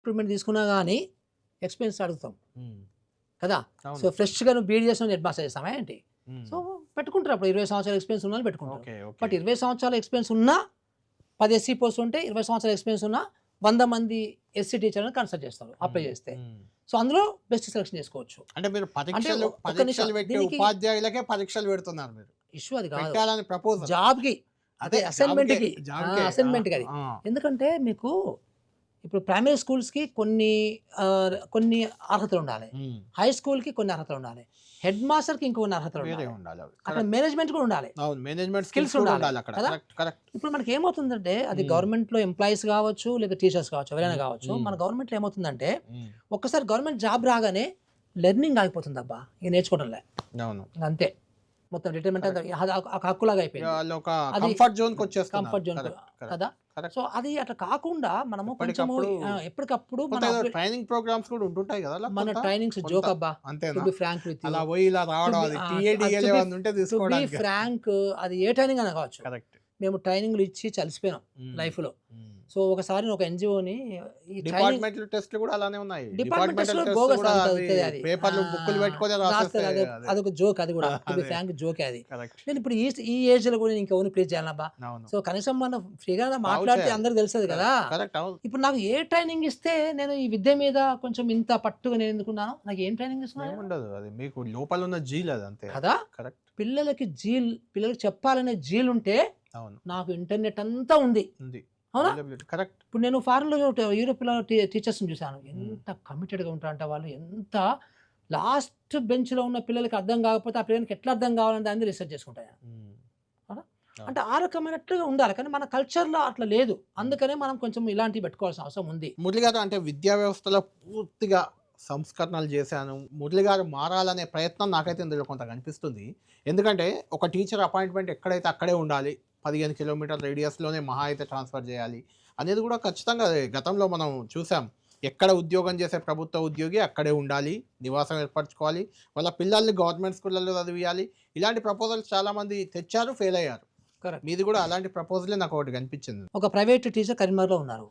Recruitment తీసుకున్నా కానీ experience అడుగుతాం ఉమ్. కదా. అవును. సో ఫ్రెష్గా నువ్వు బీఈడి చేసిన హెడ్ మాస్టర్ చేస్తామా ఏంటి? ఉమ్. సో పెట్టుకుంటారు అప్పుడు 20 సంవత్సరాల ఎక్స్పీరియన్స్ ఉన్న వాళ్ళు పెట్టుకుంటారు. Okay okay. బట్ 20 సంవత్సరాల ఎక్స్పీరియన్స్ ఉన్నా 10 ఎస్సీ పోస్ట్ ఉంటే 20 సంవత్సరాల ఎక్స్పీరియన్స్ ఉన్నా 100 మంది ఎస్సీ టీచర్ని కన్సల్ట్ చేస్తారు అప్లై చేస్తే. ఉమ్. సో అందులో బెస్ట్ సెలెక్షన్ చేసుకోవచ్చు. అంటే మీరు ఒక్క పరీక్షలు నిమిషం, పెట్టే దీనికి ఉపాధ్యాయులకే పరీక్షలు పెడుతున్నారు మీరు ఇష్యూ అది కాదు, పెట్టాలని ప్రపోజల్. జాబ్కి అదే అసైన్మెంట్కి జాబ్కే. అసైన్మెంట్కి అది. ఎందుకంటే మీకు ఇప్పుడు ప్రైమరీ స్కూల్స్కి కొన్ని అర్హతలు ఉండాలి, హై స్కూల్కి కొన్ని అర్హతలు ఉండాలి, హెడ్ మాస్టర్కి ఇంకొన్ని అర్హతలు వేరే ఉండాలి, ఉండాలి అవి. అక్కడ మేనేజ్మెంట్ కూడా ఉండాలి. అవును, మేనేజ్మెంట్ Skills స్కిల్స్ కూడా ఉండాలి ఉండాలి అక్కడ. కదా? Correct correct. ఇప్పుడు మనకి ఏమవుతుందంటే అది గవర్నమెంట్లో ఎంప్లాయీస్ కావచ్చు లేదా టీచర్స్ కావచ్చు ఎవరైనా కావచ్చు, మన గవర్నమెంట్లో ఏమవుతుందంటే ఒక్కసారి గవర్నమెంట్ జాబ్ రాగానే లెర్నింగ్ ఆగిపోతుంది అబ్బా, ఇక నేర్చుకోవడంలే అవును, అంతే, మొత్తం రిటైర్మెంట్ హక్కులాగా అయిపోయింది, వాళ్ళు ఒక అది కంఫర్ట్ జోన్ కి వచ్చేస్తున్నారు. కంఫర్ట్ జోన్ కదా. Correct. సో అది అట్లా కాకుండా మనము కొంచెము ఎప్పటికప్పుడు ట్రైనింగ్ ప్రోగ్రామ్స్ కూడా ఉంటుంటాయి కదా మన ట్రైనింగ్స్ జోక్ అబ్బా, అంతేనా? టు బి ఫ్రాంక్ విత్ అలా పోయి ఇలా రావడం, అది TADL ఏమన్నా ఉంటే తీసుకోవడానికి. ఫ్రాంక్ అది ఏ ట్రైనింగ్ అనే కావచ్చు. కరెక్ట్. మేము ట్రైనింగ్లు ఇచ్చి చలిసిపోయినాం లైఫ్ లో. సో ఒకసారి ఒక ఎన్జిఓని డిపార్ట్మెంటల్ టెస్ట్లు కూడా అలానే ఉన్నాయి. డిపార్ట్మెంటల్ బోగస్ పేపర్లు బుక్కులు పెట్టుకొని రాసేస్తారు. అదొక జోక్, అది కూడా ఫ్రాంక్ జోకే అది. నేను ఇప్పుడు ఈ ఏజ్ లో కూడా ఇంకా ఓన్ ప్లే చేయాలబ్బా. సో కనీసం మనం ఫ్రీగా మాట్లాడితే అందరికి తెలుస్తుంది కదా. ఇప్పుడు నాకు ఏ ట్రైనింగ్ ఇస్తే నేను ఈ విద్య మీద కొంచెం ఇంత పట్టుగా నేను ఎందుకున్నాను, నాకు ఏం ట్రైనింగ్ ఇస్తున్నాను ఉండదు, అది మీకు లోపల ఉన్న జీల్ అది అంతే కదా. కరెక్ట్. పిల్లలకి చెప్పాలనే జీల్ ఉంటే అవును, నాకు ఇంటర్నెట్ అంతా ఉంది. అవునా? కరెక్ట్. ఇప్పుడు నేను ఫారెన్లో యూరోప్లో టీచర్స్ని చూశాను, ఎంత కమిటెడ్గా ఉంటారంటే వాళ్ళు, ఎంత లాస్ట్ బెంచ్లో ఉన్న పిల్లలకి అర్థం కాకపోతే ఆ పిల్లలకి ఎట్లా అర్థం కావాలని దాన్ని రీసెర్చ్ చేసుకుంటాను. అంటే ఆ రకమైనట్టుగా ఉండాలి, కానీ మన కల్చర్లో అట్లా లేదు. అందుకనే మనం కొంచెం ఇలాంటివి పెట్టుకోవాల్సిన అవసరం ఉంది. మురళి గారు అంటే విద్యా వ్యవస్థలో పూర్తిగా సంస్కరణలు చేశాను, మురళి గారు మారాలనే ప్రయత్నం నాకైతే ఇందులో కొంత కనిపిస్తుంది. ఎందుకంటే ఒక టీచర్ అపాయింట్మెంట్ ఎక్కడైతే అక్కడే ఉండాలి, 15 కిలోమీటర్ల రేడియస్లోనే మహా అయితే ట్రాన్స్ఫర్ చేయాలి అనేది కూడా ఖచ్చితంగా గతంలో మనం చూసాం. ఎక్కడ ఉద్యోగం చేసే ప్రభుత్వ ఉద్యోగి అక్కడే ఉండాలి, నివాసం ఏర్పరచుకోవాలి, వాళ్ళ పిల్లల్ని గవర్నమెంట్ స్కూళ్ళల్లో చదివియాలి. ఇలాంటి ప్రపోజల్స్ చాలామంది తెచ్చారు, ఫెయిల్ అయ్యారు. కరెక్ట్. మీది కూడా అలాంటి ప్రపోజలే నాకు ఒకటి కనిపించింది. ఒక ప్రైవేట్ టీచర్ కరీంనగర్లో ఉన్నారు,